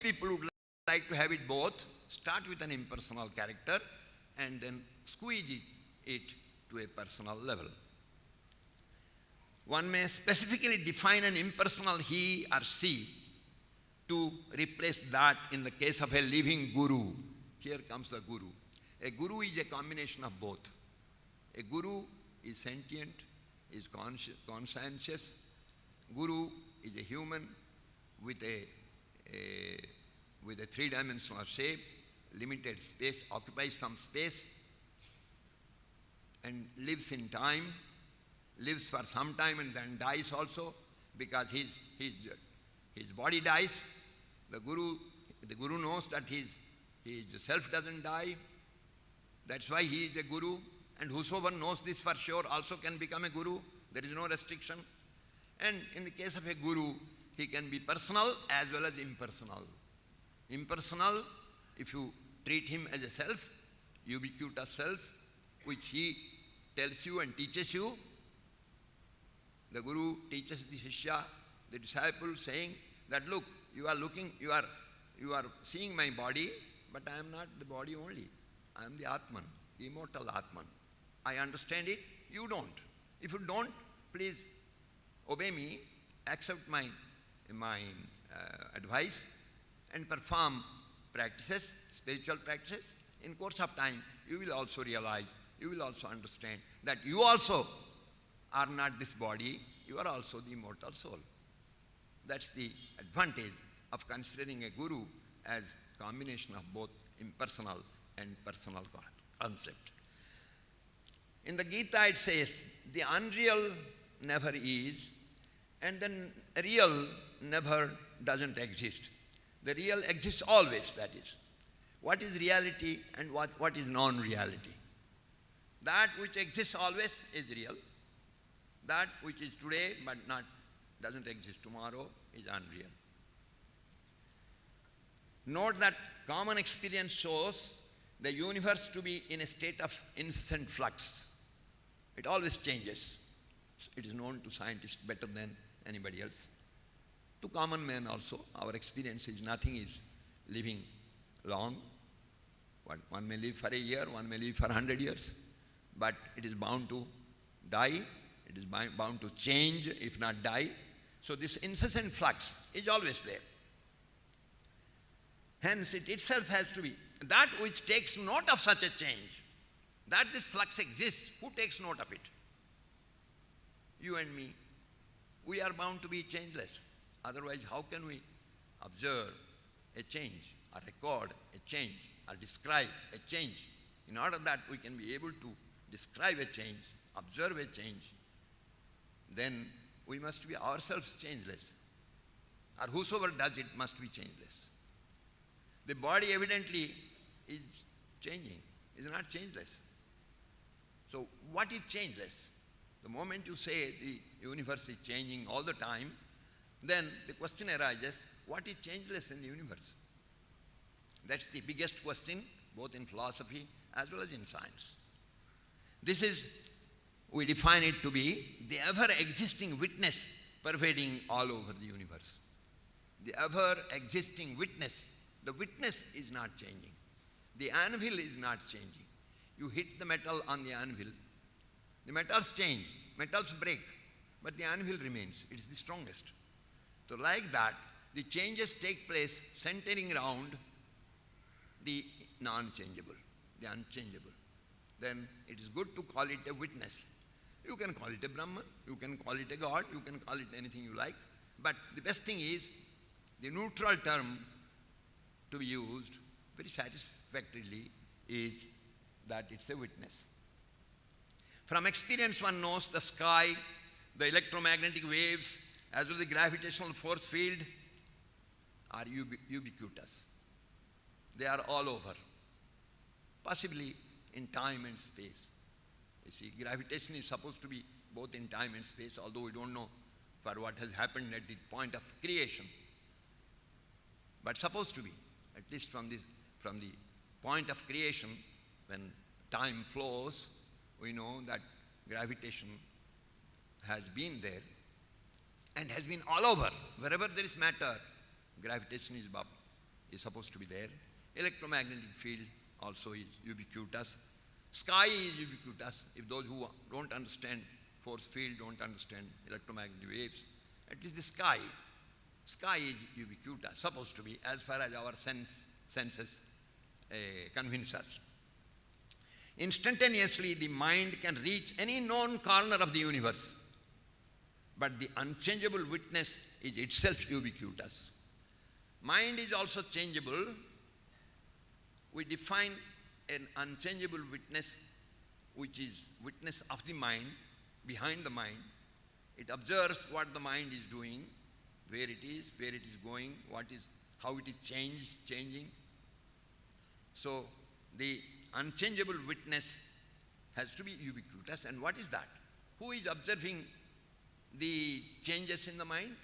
people would like to have it both. Start with an impersonal character and then squeeze it to a personal level. One may specifically define an impersonal he or she to replace that in the case of a living guru. Here comes the guru. A guru is a combination of both. A guru is sentient, is conscientious. Guru is a human with a three-dimensional shape, limited space, occupies some space and lives in time, lives for some time and then dies also because his body dies. The guru knows that his self doesn't die. That's why he is a guru. And whosoever knows this for sure also can become a guru. There is no restriction. And in the case of a guru, he can be personal as well as impersonal. Impersonal, if you treat him as a self, ubiquitous self, which he tells you and teaches you. The guru teaches the shishya, the disciple, saying that, look, you are seeing my body, but I am not the body only. I am the Atman, the immortal Atman. I understand it, you don't. If you don't, please obey me, accept my advice and perform practices, spiritual practices. In course of time, you will also realize, you will also understand that you also are not this body, you are also the immortal soul. That's the advantage of considering a guru as combination of both impersonal and personal concept. In the Gita it says, the unreal never is, and the real never doesn't exist. The real exists always, that is. What is reality and what is non-reality? That which exists always is real. That which is today but doesn't exist tomorrow is unreal. Note that common experience shows the universe to be in a state of incessant flux. It always changes. It is known to scientists better than anybody else. To common men also, our experience is nothing is living long. One may live for a year, one may live for 100 years, but it is bound to die, it is bound to change, if not die. So this incessant flux is always there. Hence it itself has to be that which takes note of such a change, that this flux exists, who takes note of it? You and me. We are bound to be changeless. Otherwise, how can we observe a change, or record a change, or describe a change? In order that we can be able to describe a change, observe a change, then we must be ourselves changeless. Or whosoever does it must be changeless. The body evidently is changing, is not changeless. So what is changeless? The moment you say the universe is changing all the time, then the question arises, what is changeless in the universe? That's the biggest question, both in philosophy as well as in science. This is, we define it to be the ever-existing witness pervading all over the universe. The ever-existing witness. The witness is not changing. The anvil is not changing. You hit the metal on the anvil, the metals change, metals break, but the anvil remains. It is the strongest. So like that, the changes take place centering around the non-changeable, the unchangeable. Then it is good to call it a witness. You can call it a Brahman, you can call it a God, you can call it anything you like, but the best thing is the neutral term to be used very satisfactorily is that it's a witness. From experience one knows the sky, the electromagnetic waves, as well as the gravitational force field are ubiquitous. They are all over, possibly in time and space. You see, gravitation is supposed to be both in time and space, although we don't know for what has happened at the point of creation. But supposed to be, at least from the point of creation, when time flows, we know that gravitation has been there and has been all over. Wherever there is matter, gravitation is is supposed to be there. Electromagnetic field also is ubiquitous. Sky is ubiquitous. If those who don't understand force field, don't understand electromagnetic waves, at least the sky is ubiquitous, supposed to be, as far as our senses convince us. Instantaneously, the mind can reach any known corner of the universe, but the unchangeable witness is itself ubiquitous. Mind is also changeable. We define an unchangeable witness, which is witness of the mind, behind the mind. It observes what the mind is doing, where it is going, how it is changing. So the unchangeable witness has to be ubiquitous. And what is that? Who is observing the changes in the mind?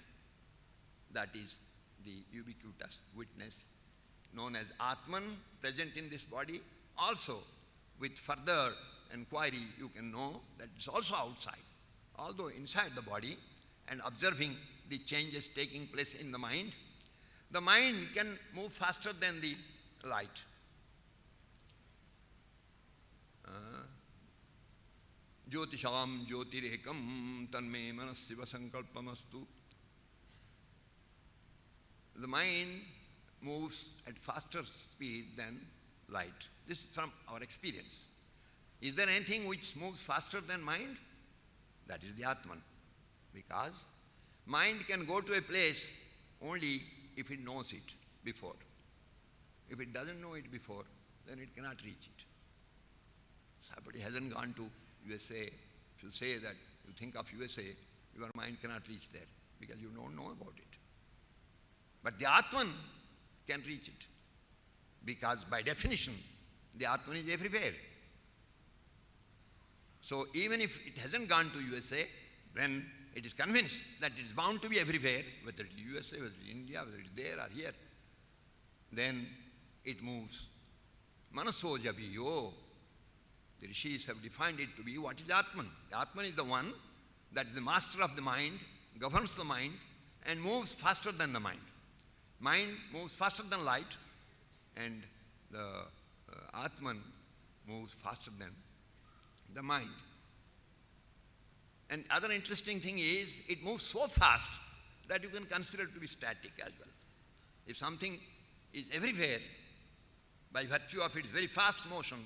That is the ubiquitous witness known as Atman, present in this body. Also, with further inquiry, you can know that it's also outside, although inside the body, and observing the changes taking place in the mind. The mind can move faster than the light. Jyotisham jyotirekam tanme manasiva sankalpamastu. The mind moves at faster speed than light. This is from our experience. Is there anything which moves faster than mind? That is the Atman. Because mind can go to a place only if it knows it before. If it doesn't know it before, then it cannot reach it. Somebody hasn't gone to USA. If you say that you think of USA, your mind cannot reach there because you don't know about it. But the Atman can reach it because by definition, the Atman is everywhere. So even if it hasn't gone to USA, when it is convinced that it is bound to be everywhere, whether it is USA, whether it is India, whether it is there or here, then it moves. Manaso jabiyo. The rishis have defined it to be what is Atman. The Atman is the one that is the master of the mind, governs the mind, and moves faster than the mind. Mind moves faster than light, and the Atman moves faster than the mind. And other interesting thing is, it moves so fast that you can consider it to be static as well. If something is everywhere, by virtue of its very fast motion,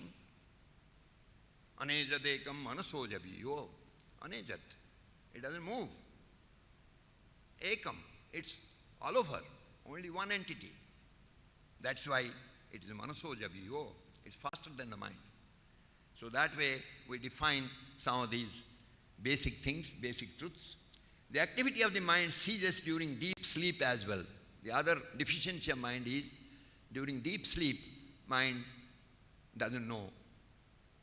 anejadekam manaso jabiyo, anejat, it doesn't move. Ekam, it's all over, only one entity. That's why it is manaso jabiyo, it's faster than the mind. So that way we define some of these basic things, basic truths. The activity of the mind ceases during deep sleep as well. The other deficiency of mind is, during deep sleep, mind doesn't know,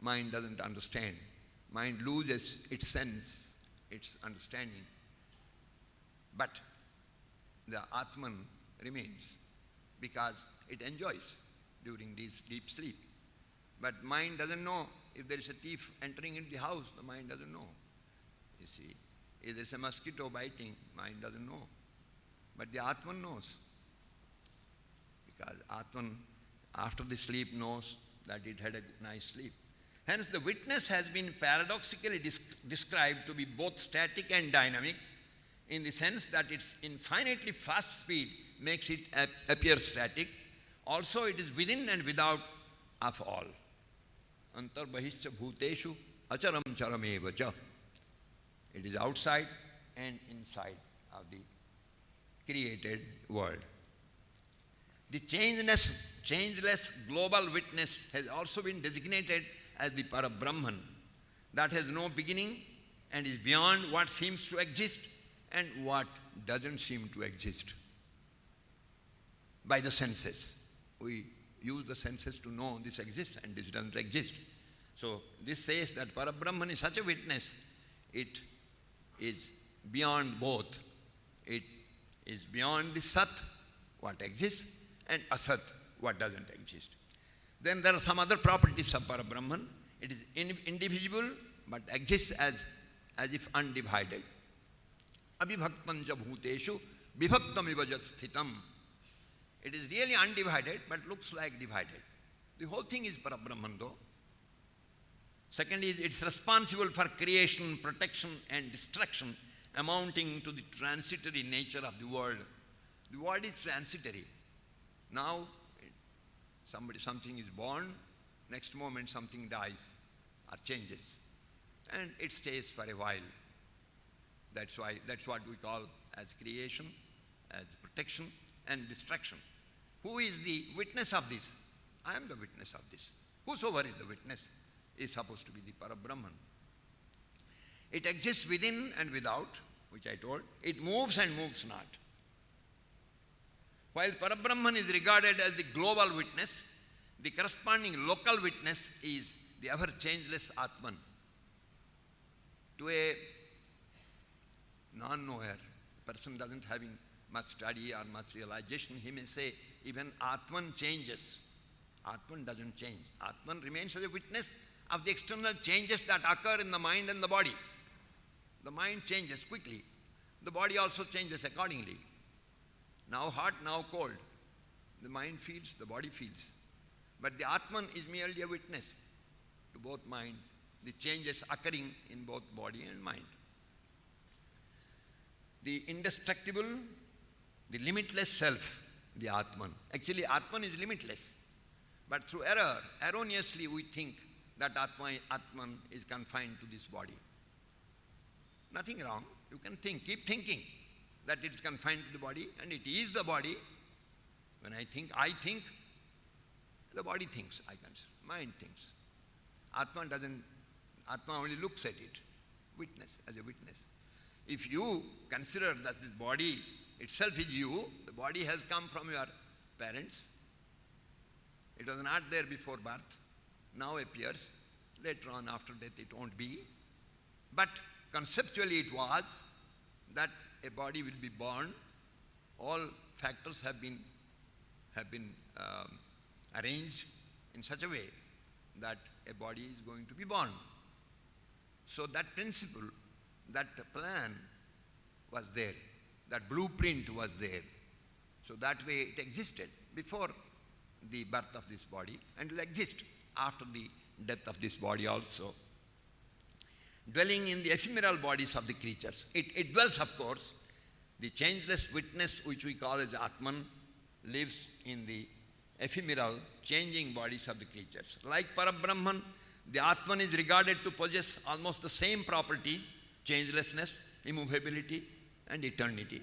mind doesn't understand, mind loses its sense, its understanding. But the Atman remains because it enjoys during deep sleep. But mind doesn't know. If there is a thief entering into the house, the mind doesn't know. You see, if there is a mosquito biting, mind doesn't know. But the Atman knows. Because Atman, after the sleep, knows that it had a nice sleep. Hence, the witness has been paradoxically described to be both static and dynamic, in the sense that its infinitely fast speed makes it appear static. Also, it is within and without of all. Antar bahishcha bhuteshu acharam charameva cha. It is outside and inside of the created world. The changeless global witness has also been designated as the Parabrahman, that has no beginning and is beyond what seems to exist and what doesn't seem to exist. By the senses. We use the senses to know this exists and this doesn't exist. So this says that Parabrahman is such a witness, it is beyond both. It is beyond the Sat, what exists, and Asat, what doesn't exist. Then there are some other properties of Parabrahman. It is indivisible, but exists as if undivided. Abhibhaktam ja bhuteshu vibhaktam iva jat sthitam. It is really undivided, but looks like divided. The whole thing is Parabrahman though. Second is, it's responsible for creation, protection and destruction, amounting to the transitory nature of the world. The world is transitory. Now, something is born, next moment something dies or changes, and it stays for a while. That's what we call as creation, as protection and destruction. Who is the witness of this? I am the witness of this. Whosoever is the witness is supposed to be the Parabrahman. It exists within and without, which I told. It moves and moves not. While Parabrahman is regarded as the global witness, the corresponding local witness is the ever-changeless Atman. To a non-knower, person doesn't having much study or much realization, he may say, even Atman changes. Atman doesn't change. Atman remains as a witness of the external changes that occur in the mind and the body. The mind changes quickly. The body also changes accordingly. Now hot, now cold. The mind feels, the body feels. But the Atman is merely a witness to both mind, the changes occurring in both body and mind. The indestructible, the limitless self, the Atman. Actually, Atman is limitless. But through error, erroneously we think that Atman is confined to this body. Nothing wrong. You can think, keep thinking that it is confined to the body, and it is the body. When I think, the body thinks, mind thinks. Atman doesn't, Atma only looks at it, witness, as a witness. If you consider that this body itself is you, the body has come from your parents, it was not there before birth, now appears, later on after death it won't be. But conceptually it was that a body will be born, all factors have been arranged in such a way that a body is going to be born. So that principle, that plan was there, that blueprint was there. So that way it existed before the birth of this body and will exist after the death of this body also. Dwelling in the ephemeral bodies of the creatures. It dwells, of course, the changeless witness which we call as Atman lives in the ephemeral, changing bodies of the creatures. Like Parabrahman, the Atman is regarded to possess almost the same property, changelessness, immovability and eternity.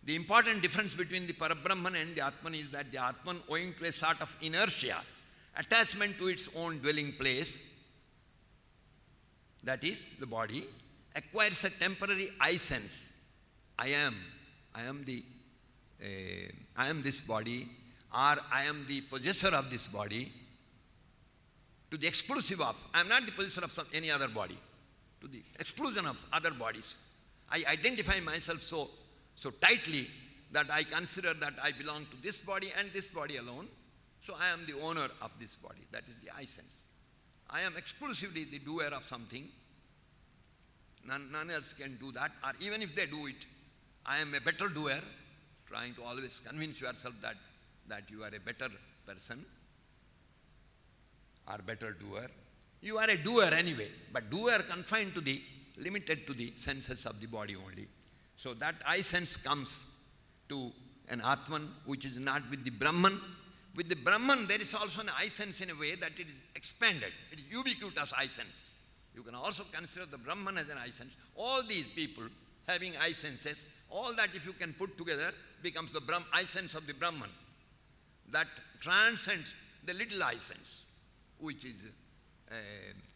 The important difference between the Parabrahman and the Atman is that the Atman, owing to a sort of inertia, attachment to its own dwelling place, that is, the body, acquires a temporary I sense. I am this body, or I am the possessor of this body, to the exclusive of, I am not the possessor of any other body, to the exclusion of other bodies. I identify myself so tightly that I consider that I belong to this body and this body alone, so I am the owner of this body. That is the I sense. I am exclusively the doer of something. None else can do that, or even if they do it, I am a better doer, trying to always convince yourself that you are a better person or better doer. You are a doer anyway, but doer confined to limited to the senses of the body only. So that I sense comes to an Atman which is not with the Brahman. With the Brahman there is also an I sense in a way that it is expanded. It is ubiquitous I sense. You can also consider the Brahman as an I sense. All these people having I senses, all that if you can put together becomes the I sense of the Brahman. That transcends the little I sense, which is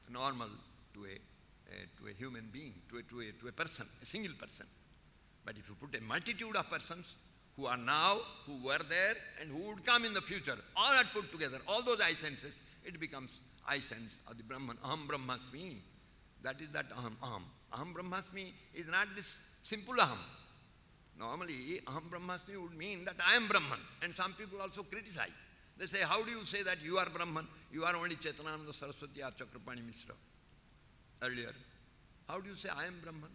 normal to a human being, to a person, a single person. But if you put a multitude of persons who are now, who were there, and who would come in the future, all are put together, all those I senses, it becomes I sense of the Brahman. Aham Brahmasmi. That is that Aham. Aham Brahmasmi is not this simple Aham. Normally, Aham Brahmasmi would mean that I am Brahman. And some people also criticize. They say, how do you say that you are Brahman? You are only Chetananda, Saraswati or Chakrapani Mishra. Earlier. How do you say I am Brahman?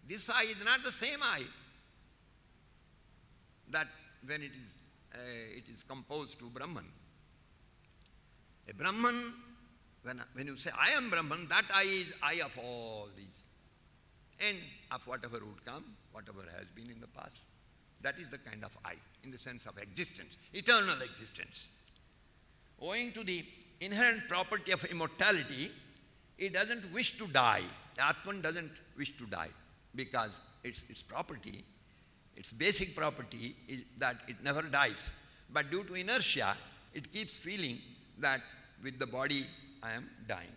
This I is not the same I that when it is it is composed to Brahman. A Brahman, when you say, I am Brahman, that I is I of all these. And of whatever would come, whatever has been in the past. That is the kind of I, in the sense of existence, eternal existence. Owing to the inherent property of immortality, it doesn't wish to die. The Atman doesn't wish to die because its property, its basic property is that it never dies. But due to inertia, it keeps feeling that with the body I am dying.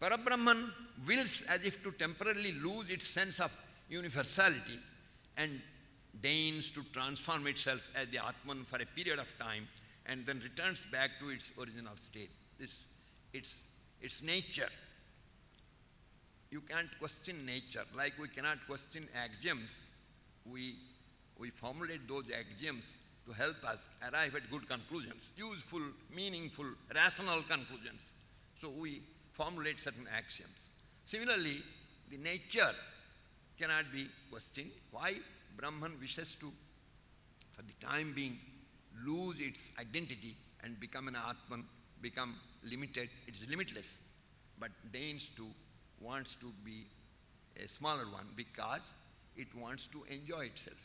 Parabrahman wills as if to temporarily lose its sense of universality and deigns to transform itself as the Atman for a period of time and then returns back to its original state. Its nature. You can't question nature. Like we cannot question axioms, we formulate those axioms to help us arrive at good conclusions, useful, meaningful, rational conclusions. So we formulate certain axioms. Similarly, the nature cannot be questioned. Why? Brahman wishes to, for the time being, lose its identity and become an Atman, become limited. It is limitless, but wants to be a smaller one because it wants to enjoy itself.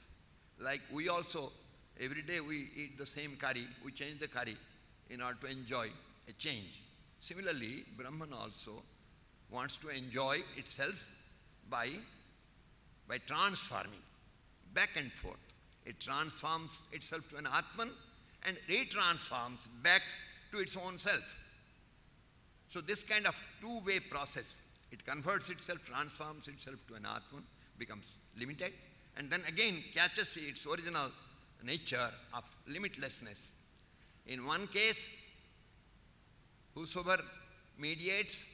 Like we also, every day we eat the same curry, we change the curry in order to enjoy a change. Similarly, Brahman also wants to enjoy itself by transforming back and forth. It transforms itself to an Atman and retransforms back to its own self. So this kind of two-way process, it converts itself, transforms itself to an Atman, becomes limited, and then again catches its original nature of limitlessness. In one case, whosoever mediates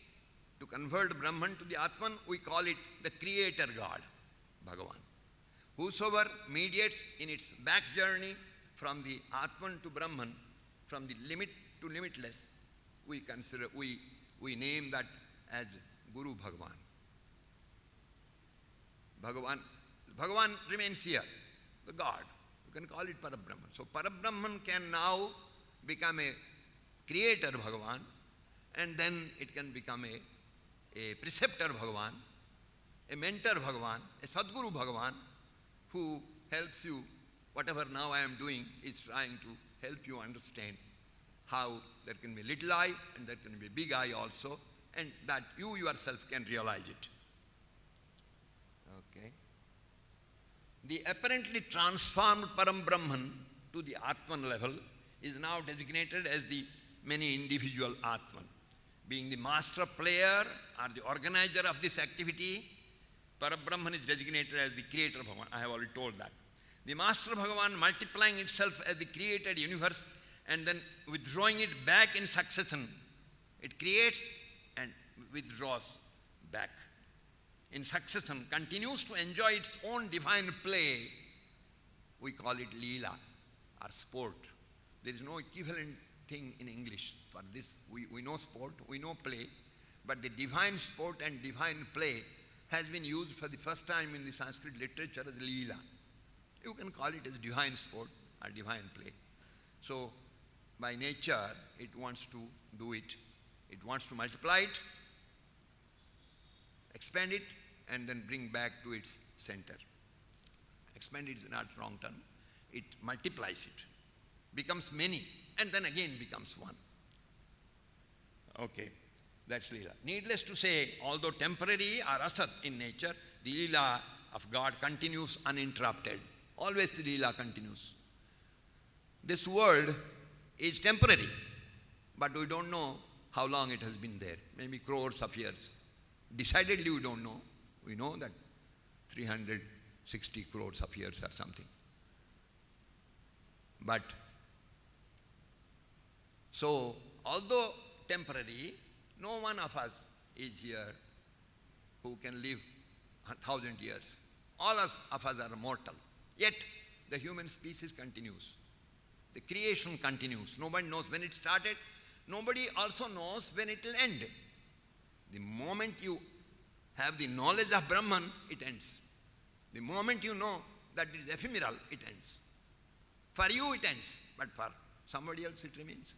to convert Brahman to the Atman, we call it the creator God, Bhagavan. Whosoever mediates in its back journey from the Atman to Brahman, from the limit to limitless, we name that as Guru Bhagavan. Bhagavan remains here, the God. You can call it Parabrahman. So Parabrahman can now become a creator Bhagavan, and then it can become a preceptor Bhagavan, a mentor Bhagavan, a Sadguru Bhagavan, who helps you. Whatever now I am doing is trying to help you understand how there can be little I and there can be big I also, and that you yourself can realize it. Okay. The apparently transformed Param Brahman to the Atman level is now designated as the many individual Atman. Being the master player or the organizer of this activity, Parabrahman is designated as the creator Bhagavan. I have already told that. The master Bhagavan multiplying itself as the created universe and then withdrawing it back in succession. It creates and withdraws back. In succession, continues to enjoy its own divine play. We call it Leela or sport. There is no equivalent thing in English for this. We know sport, we know play, but the divine sport and divine play has been used for the first time in the Sanskrit literature as Leela. You can call it as divine sport or divine play. So, by nature, it wants to do it. It wants to multiply it, expand it, and then bring back to its center. Expand it is not wrong term. It multiplies it, becomes many, and then again becomes one. Okay, that's Leela. Needless to say, although temporary or asat in nature, the Leela of God continues uninterrupted. Always the Leela continues. This world is temporary, but we don't know how long it has been there. Maybe crores of years. Decidedly we don't know. We know that 360 crores of years or something. But, so, although temporary, no one of us is here who can live 1,000 years. All of us are mortal. Yet, the human species continues. The creation continues. Nobody knows when it started. Nobody also knows when it will end. The moment you have the knowledge of Brahman, it ends. The moment you know that it is ephemeral, it ends. For you it ends, but for somebody else it remains.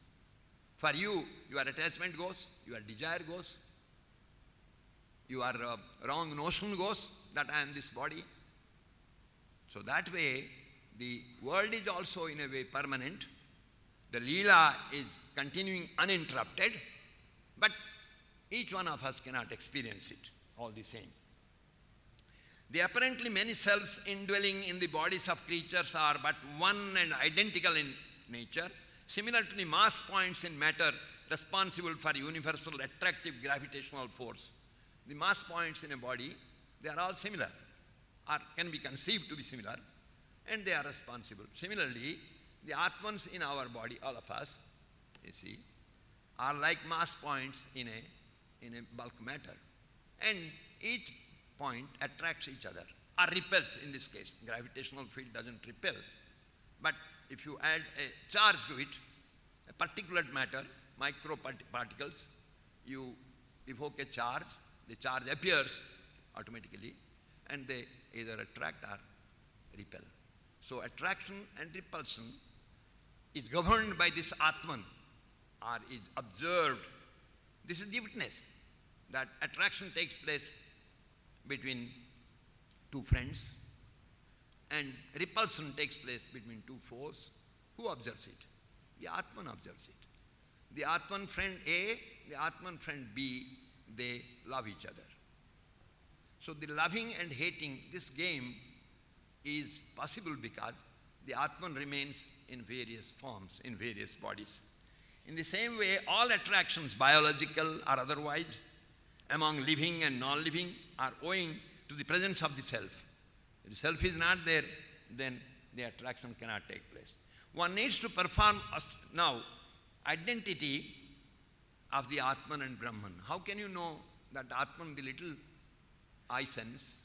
For you, your attachment goes, your desire goes, your wrong notion goes that I am this body. So that way, the world is also in a way permanent. The Leela is continuing uninterrupted, but each one of us cannot experience it all the same. The apparently many selves indwelling in the bodies of creatures are but one and identical in nature, similar to the mass points in matter responsible for universal attractive gravitational force. The mass points in a body, they are all similar, or can be conceived to be similar, and they are responsible. Similarly, the Atmans in our body, all of us, you see, are like mass points in a bulk matter. And each point attracts each other, or repels in this case. Gravitational field doesn't repel. But if you add a charge to it, a particulate matter, microparticles, you evoke a charge, the charge appears automatically, and they either attract or repel. So attraction and repulsion is governed by this Atman, or is observed. This is the witness, that attraction takes place between two friends, and repulsion takes place between two foes. Who observes it? The Atman observes it. The Atman friend A, the Atman friend B, they love each other. So the loving and hating, this game is possible because the Atman remains in various forms, in various bodies. In the same way, all attractions, biological or otherwise, among living and non-living, are owing to the presence of the self. If the self is not there, then the attraction cannot take place. One needs to perform now identity of the Atman and Brahman. How can you know that Atman, the little I sense,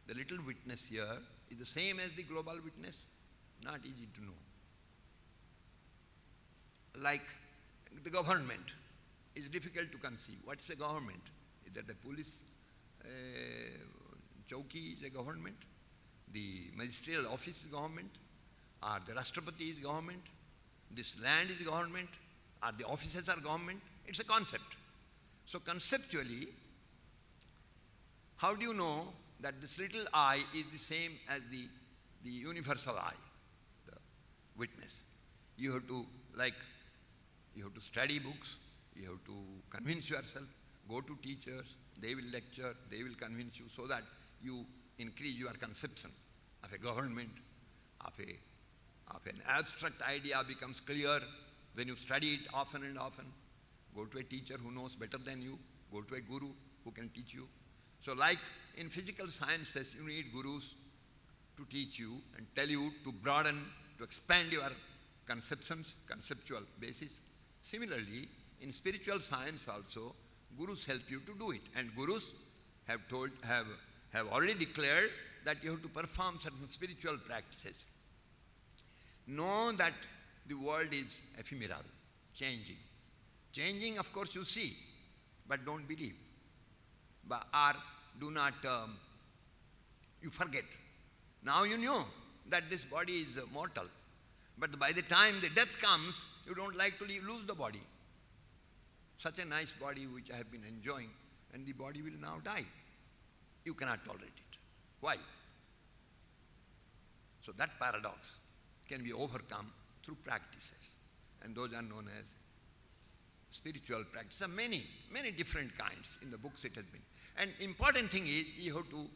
the little witness here, is the same as the global witness? Not easy to know. Like the government is difficult to conceive. What is a government? Is that the police chowki is a government? The magisterial office is government? Or the Rashtrapati is government? This land is government? Or the offices are government? It's a concept. So conceptually, how do you know that this little I is the same as the universal I, the witness? You have to study books, you have to convince yourself, go to teachers, they will lecture, they will convince you, so that you increase your conception of a government, of an abstract idea becomes clear when you study it often and often. Go to a teacher who knows better than you, go to a guru who can teach you. So like in physical sciences, you need gurus to teach you and tell you to broaden, to expand your conceptions, conceptual basis. Similarly, in spiritual science also, gurus help you to do it. And gurus have already declared that you have to perform certain spiritual practices. Know that the world is ephemeral, changing. Changing, of course, you see, but don't believe. Or do not, you forget. Now you know that this body is mortal. But by the time the death comes, you don't like to lose the body. Such a nice body which I have been enjoying, and the body will now die. You cannot tolerate it. Why? So that paradox can be overcome through practices. And those are known as spiritual practices. There are many, many different kinds. In the books it has been. And important thing is you have to